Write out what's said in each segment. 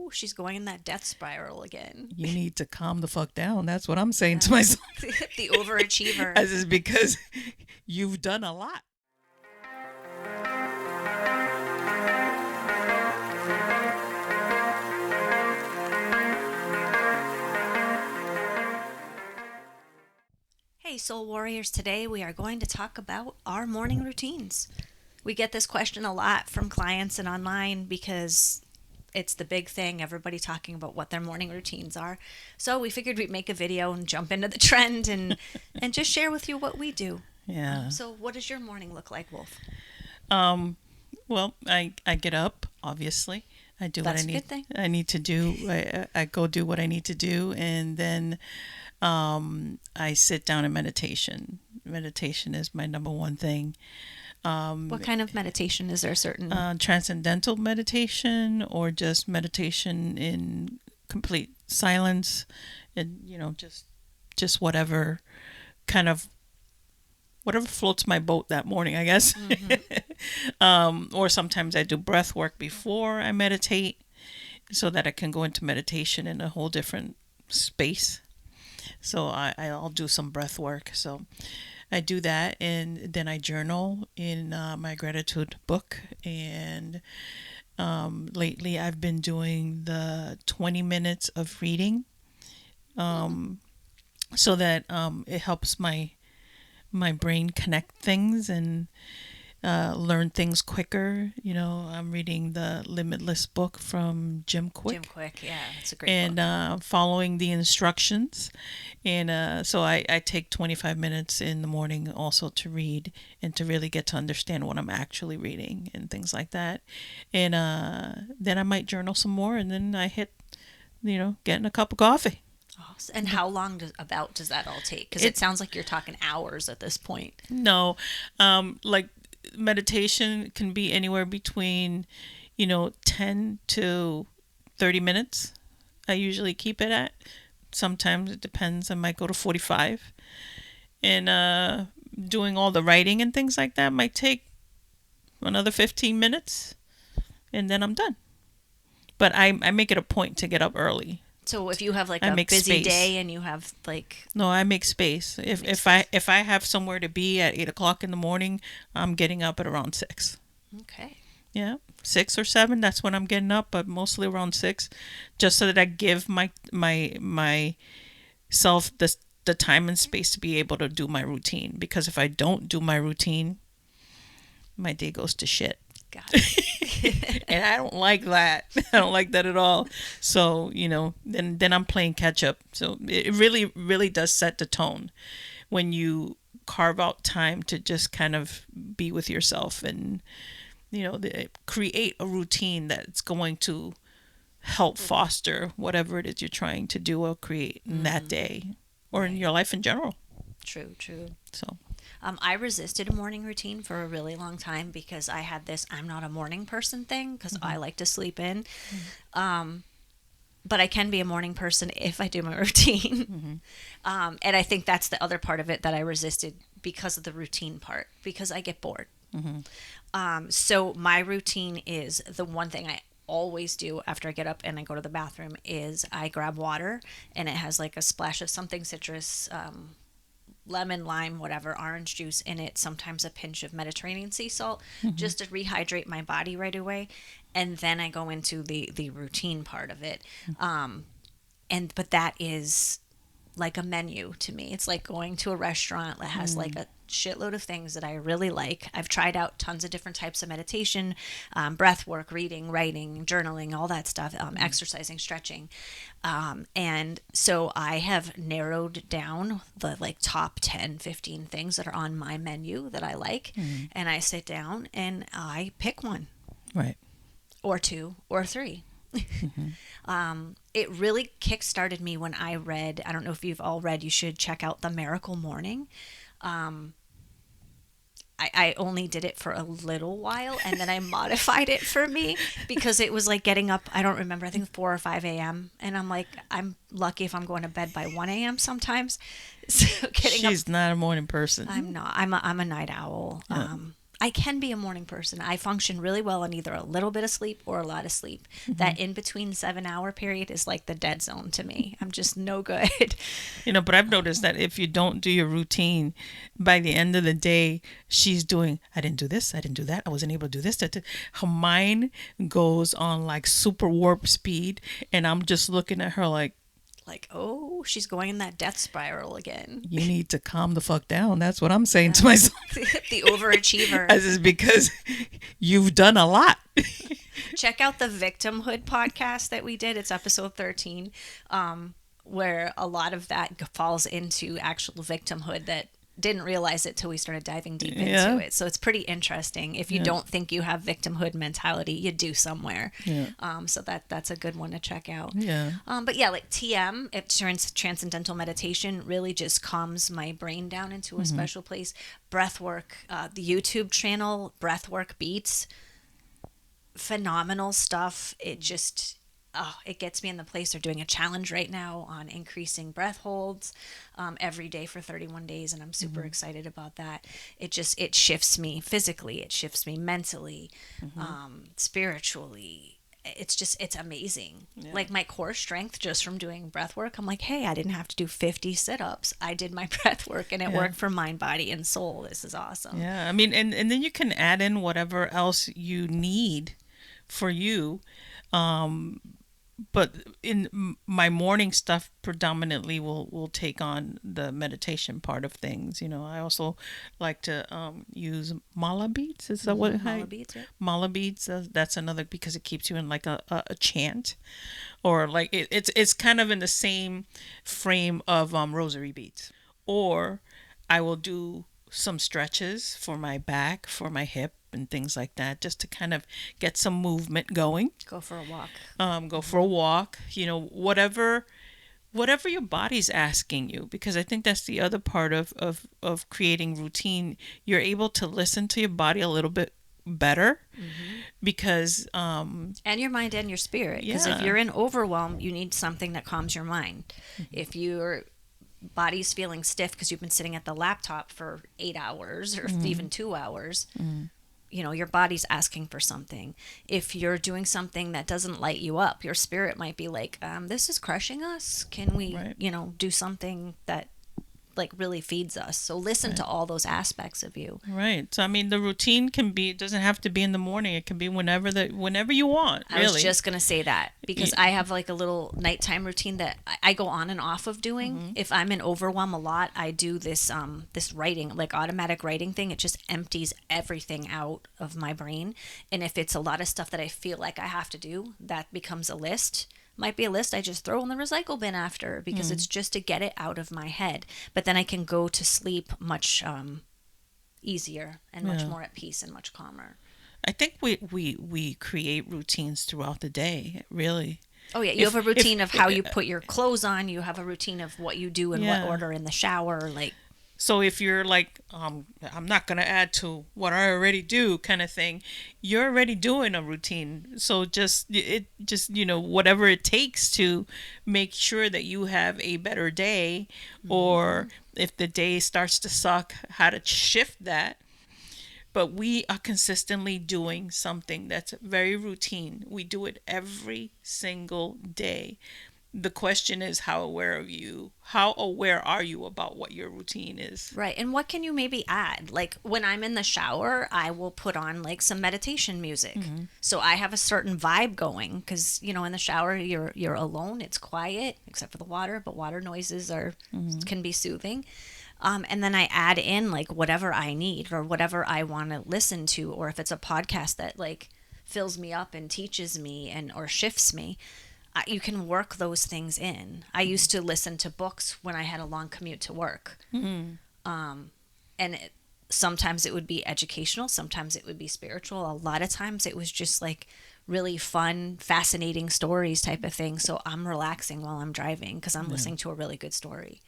Ooh, she's going in that death spiral again. You need to calm the fuck down. That's what I'm saying to myself. The overachiever. As is because you've done a lot. Hey, Soul Warriors. Today we are going to talk about our morning routines. We get this question a lot from clients and online because it's the big thing, everybody talking about what their morning routines are. So we figured we'd make a video and jump into the trend and just share with you what we do. Yeah. So what does your morning look like, Wolf? Well, I get up, obviously. I do That's what a good thing. I need to do. I go do what I need to do, and then I sit down in meditation. Meditation is my number one thing. What kind of meditation? Is there a certain... Transcendental meditation, or just meditation in complete silence, and just whatever kind of whatever floats my boat that morning, I guess. Or sometimes I do breath work before I meditate, so that I can go into meditation in a whole different space. So I'll do some breath work. So I do that, and then I journal in my gratitude book. And lately I've been doing the 20 minutes of reading, so that it helps my brain connect things and learn things quicker. I'm reading the Limitless book from Jim Quick. Jim Quick, yeah, it's a great book. And following the instructions. And so I take 25 minutes in the morning also to read and to really get to understand what I'm actually reading and things like that. And then I might journal some more, and then I hit, getting a cup of coffee. Awesome. And how long does that all take? Because it sounds like you're talking hours at this point. No, like meditation can be anywhere between, 10 to 30 minutes. I usually keep it at. Sometimes it depends. I might go to 45. And doing all the writing and things like that might take another 15 minutes. And then I'm done. But I make it a point to get up early. So if you have like a busy day and you have like... No, I make space. If I have somewhere to be at 8 o'clock in the morning, I'm getting up at around 6. Okay. Yeah, 6 or 7. That's when I'm getting up, but mostly around 6, just so that I give myself the time and space to be able to do my routine. Because if I don't do my routine, my day goes to shit. Got it. And I don't like that. I don't like that at all. So, then I'm playing catch up. So it really, really does set the tone when you carve out time to just kind of be with yourself and, create a routine that's going to help foster whatever it is you're trying to do or create in that day or in your life in general. True. So... I resisted a morning routine for a really long time because I had this I'm not a morning person thing because I like to sleep in. But I can be a morning person if I do my routine. And I think that's the other part of it that I resisted because of the routine part, because I get bored. So my routine is the one thing I always do after I get up and I go to the bathroom is I grab water, and it has like a splash of something citrus, lemon, lime, whatever, orange juice in it, sometimes a pinch of Mediterranean sea salt, just to rehydrate my body right away. And then I go into the routine part of it. But that is like a menu to me. It's like going to a restaurant that has like a shitload of things that I really like. I've tried out tons of different types of meditation, breath work, reading, writing, journaling, all that stuff, exercising, stretching. And so I have narrowed down the like top 10, 15 things that are on my menu that I like. And I sit down and I pick one. Right. Or 2 or 3. It really kick-started me when I read, I don't know if you've all read, you should check out The Miracle Morning. I only did it for a little while, and then I modified it for me because it was like getting up, I don't remember, I think 4 or 5 a.m. And I'm like, I'm lucky if I'm going to bed by 1 a.m. sometimes. So She's not a morning person. I'm not. I'm a night owl. Yeah. I can be a morning person. I function really well on either a little bit of sleep or a lot of sleep. That in between 7 hour period is like the dead zone to me. I'm just no good. But I've noticed that if you don't do your routine, by the end of the day, she's doing, I didn't do this, I didn't do that, I wasn't able to do this. That. Her mind goes on like super warp speed, and I'm just looking at her like, Oh, she's going in that death spiral again. you need to calm the fuck down. That's what I'm saying to myself. The overachiever. This is because you've done a lot. Check out the victimhood podcast that we did. It's episode 13, where a lot of that falls into actual victimhood that didn't realize it till we started diving deep into it. So it's pretty interesting. If you don't think you have victimhood mentality, you do somewhere. So that's a good one to check out. But yeah, like TM, transcendental meditation, really just calms my brain down into a special place. Breath work, the YouTube channel, Breathwork Beats, phenomenal stuff. It just it gets me in the place. They're doing a challenge right now on increasing breath holds every day for 31 days, and I'm super excited about that. It shifts me physically, it shifts me mentally, spiritually. It's amazing. Like my core strength just from doing breath work, I'm like, hey, I didn't have to do 50 sit-ups. I did my breath work and it worked for mind, body, and soul. This is awesome. I mean, and then you can add in whatever else you need for you. But in my morning stuff predominantly will take on the meditation part of things. I also like to use mala beads. Is that what? Mala beads, yeah. Mala beads. That's another, because it keeps you in like a chant, or like it's kind of in the same frame of rosary beads. Or I will do some stretches for my back, for my hip, and things like that, just to kind of get some movement going. Go for a walk. Go for a walk. Whatever your body's asking you, because I think that's the other part of creating routine. You're able to listen to your body a little bit better, because and your mind and your spirit. Because if you're in overwhelm, you need something that calms your mind. If your body's feeling stiff because you've been sitting at the laptop for 8 hours or even 2 hours, your body's asking for something. If you're doing something that doesn't light you up, your spirit might be like, this is crushing us. Can we, do something that like really feeds us? So listen to all those aspects of you. Right. So I mean, the routine it doesn't have to be in the morning. It can be whenever you want. Really. I was just gonna say that, because I have like a little nighttime routine that I go on and off of doing. If I'm in overwhelm a lot, I do this writing, like automatic writing thing. It just empties everything out of my brain. And if it's a lot of stuff that I feel like I have to do, that becomes a list. Might be a list I just throw in the recycle bin after, because it's just to get it out of my head. But then I can go to sleep much easier and much more at peace and much calmer. I think we create routines throughout the day, really. Oh yeah, you have a routine of how you put your clothes on. You have a routine of what you do in what order in the shower, like. So if you're like, I'm not going to add to what I already do kind of thing, you're already doing a routine. So just whatever it takes to make sure that you have a better day, or if the day starts to suck, how to shift that. But we are consistently doing something that's very routine. We do it every single day. The question is, how aware are you about what your routine is? Right. And what can you maybe add? Like when I'm in the shower, I will put on like some meditation music. So I have a certain vibe going, because, in the shower, you're alone. It's quiet except for the water, but water noises can be soothing. And then I add in like whatever I need or whatever I want to listen to, or if it's a podcast that like fills me up and teaches me or shifts me. You can work those things in. I used to listen to books when I had a long commute to work. Sometimes it would be educational. Sometimes it would be spiritual. A lot of times it was just like really fun, fascinating stories type of thing. So I'm relaxing while I'm driving because I'm listening to a really good story.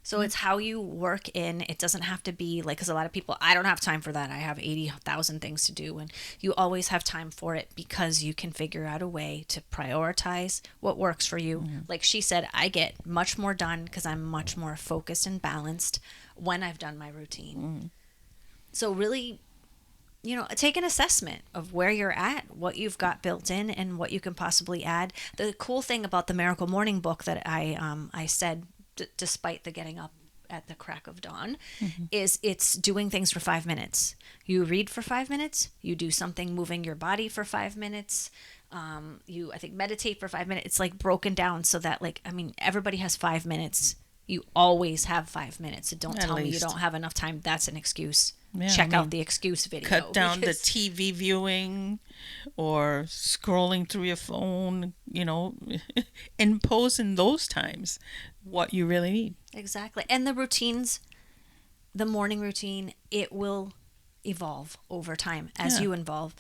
So it's how you work in. It doesn't have to be like, because a lot of people, I don't have time for that. I have 80,000 things to do. And you always have time for it because you can figure out a way to prioritize what works for you. Like she said, I get much more done because I'm much more focused and balanced when I've done my routine. So really take an assessment of where you're at, what you've got built in, and what you can possibly add. The cool thing about the Miracle Morning book that I said, despite the getting up at the crack of dawn, is it's doing things for 5 minutes. You read for 5 minutes, you do something moving your body for 5 minutes, you, I think, meditate for 5 minutes. It's like broken down so that, like, I mean, everybody has 5 minutes. You always have 5 minutes. So don't tell me you don't have enough time. That's an excuse. Yeah, check out the excuse video. Cut down the TV viewing or scrolling through your phone, impose in those times what you really need. Exactly. And the routines, the morning routine, it will evolve over time as you evolve.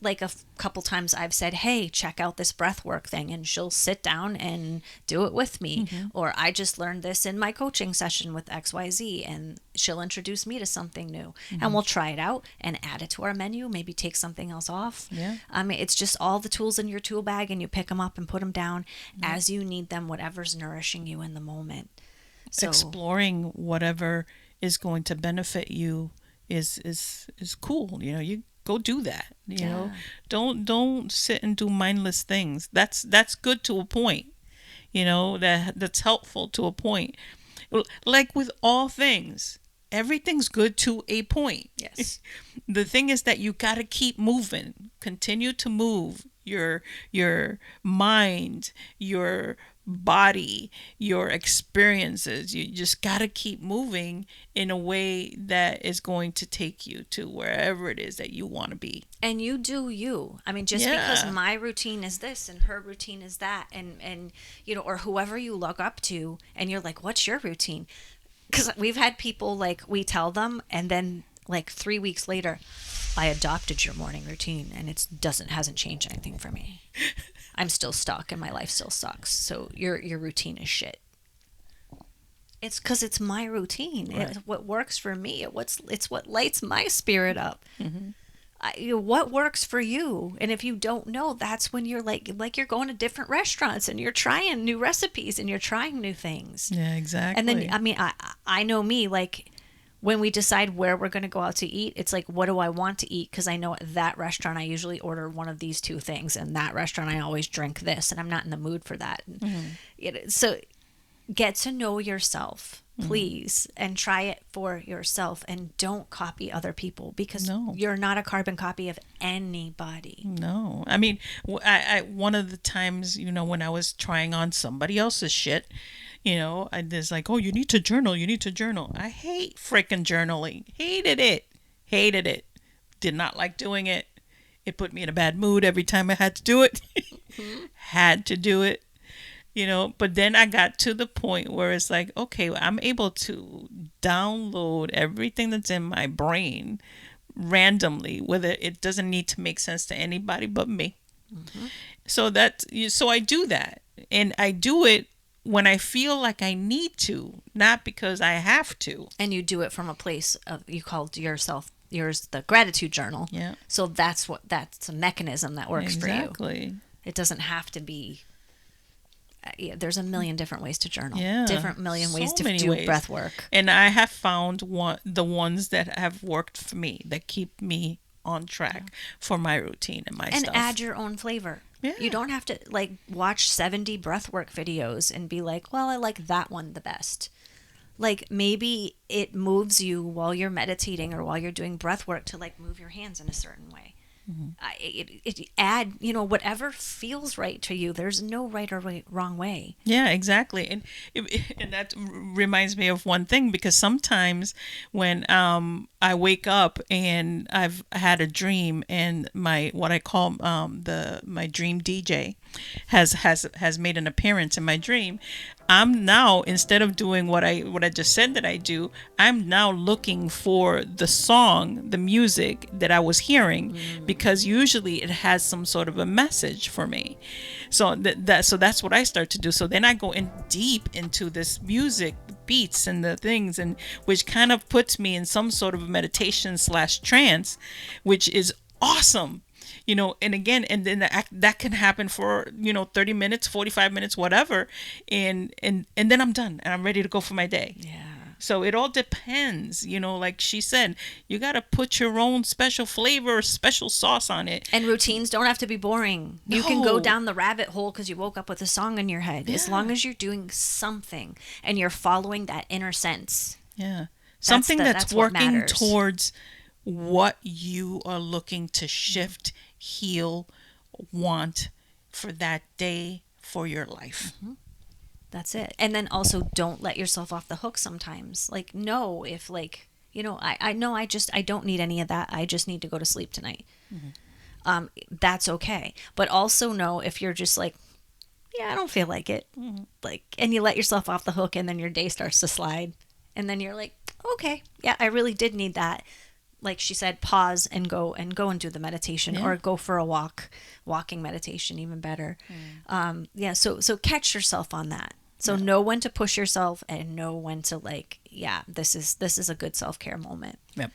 Like a couple times I've said, hey, check out this breath work thing, and she'll sit down and do it with me. Or I just learned this in my coaching session with XYZ, and she'll introduce me to something new, and we'll try it out and add it to our menu, maybe take something else off. I mean, it's just all the tools in your tool bag, and you pick them up and put them down as you need them, whatever's nourishing you in the moment. So exploring whatever is going to benefit you is cool. You go do that. You know, don't sit and do mindless things. That's good to a point. That's helpful to a point. Like with all things, everything's good to a point. Yes. The thing is that you got to keep moving. Continue to move your mind, your body, your experiences. You just got to keep moving in a way that is going to take you to wherever it is that you want to be. And you do you. I mean, just because my routine is this and her routine is that, and or whoever you look up to, and you're like, what's your routine? Because we've had people, like, we tell them, and then like 3 weeks later, I adopted your morning routine, and hasn't changed anything for me. I'm still stuck, and my life still sucks. So your routine is shit. It's because it's my routine. Right. It's what works for me. It's what lights my spirit up. What works for you? And if you don't know, that's when you're like you're going to different restaurants and you're trying new recipes and you're trying new things. Yeah, exactly. And then, I mean, I know me, like, when we decide where we're going to go out to eat, it's like, what do I want to eat? Because I know at that restaurant, I usually order one of these two things. And that restaurant, I always drink this. And I'm not in the mood for that. So get to know yourself, please, and try it for yourself. And don't copy other people, because you're not a carbon copy of anybody. No. I mean, I one of the times, when I was trying on somebody else's shit, there's like, oh, you need to journal. I hate freaking journaling. Hated it. Did not like doing it. It put me in a bad mood every time I had to do it. Had to do it. But then I got to the point where it's like, okay, I'm able to download everything that's in my brain randomly, whether it doesn't need to make sense to anybody but me. So I do that, and I do it when I feel like I need to, not because I have to. And you do it from a place of, you called yours the gratitude journal. Yeah. So that's a mechanism that works for you. Exactly. It doesn't have to be. There's a million different ways to journal. Yeah. Different million ways to do breath work. And I have found the ones that have worked for me, that keep me on track for my routine and my stuff. And add your own flavor. Yeah. You don't have to, like, watch 70 breathwork videos and be like, well, I like that one the best. Like, maybe it moves you while you're meditating or while you're doing breathwork to, like, move your hands in a certain way. Add, whatever feels right to you. There's no right or wrong way. Yeah, exactly. And that reminds me of one thing, because sometimes when I wake up and I've had a dream, and what I call my dream DJ has made an appearance in my dream, I'm now, instead of doing what I just said that I do, I'm now looking for the song, the music that I was hearing, because usually it has some sort of a message for me. So that's what I start to do. So then I go in deep into this music, beats and the things, and which kind of puts me in some sort of a meditation / trance, which is awesome. And again, and then that can happen for 30 minutes, 45 minutes, whatever, and then I'm done and I'm ready to go for my day. Yeah. So it all depends, like she said, you got to put your own special flavor, special sauce on it. And routines don't have to be boring. You can go down the rabbit hole because you woke up with a song in your head. As long as you're doing something and you're following that inner sense. Yeah. Something that's working matters. towards what you are looking to shift, heal, want for that day, for your life. That's it. And then also don't let yourself off the hook sometimes. Like, no, if like, I know I don't need any of that. I just need to go to sleep tonight. That's okay. But also know if you're just like, yeah, I don't feel like it. Like, and you let yourself off the hook and then your day starts to slide. And then you're like, okay, yeah, I really did need that. Like she said, pause and go and do the meditation or go for a walking meditation, even better. So catch yourself on that. So know when to push yourself and know when to this is a good self-care moment. Yep.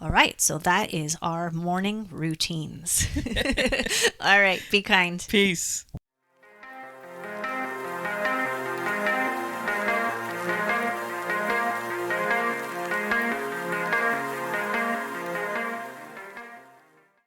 All right. So that is our morning routines. All right. Be kind. Peace.